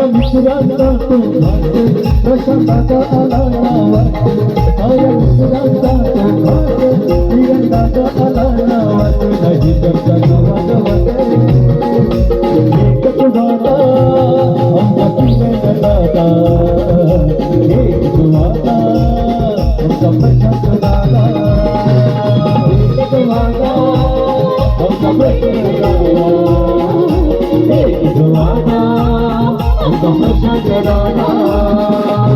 मित्रांचा तो भाग्य प्रशांताचा आला नावा माझ्या मित्रांचा तो भाग्य तिरंगाचा आला नावा नाही करता नवाज वाटे एकच वादा आमचा तिरंगाचा एकच वादा आमचा प्रशांत दादा एकच वादा आमचा प्रशांत दादा एकच वादा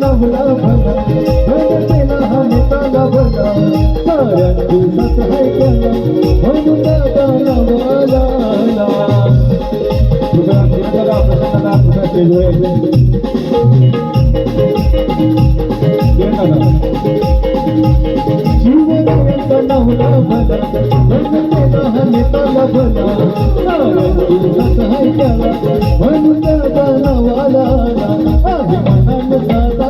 नवला भला भला हमिताला भला साऱ्या दिवसात है केला म्हणून दादा वाला तुझा तिरंगा प्रसन्नता तुझा केलोय जीवनाचा नवला भला भला हमिताला भला साऱ्या दिवसात है केला म्हणून दादा वाला एकच वादा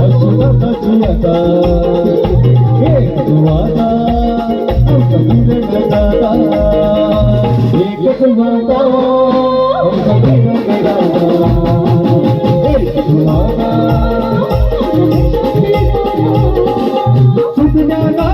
आमचा तिरंगा एकच वादा आमचा तिरंगा एकच वादा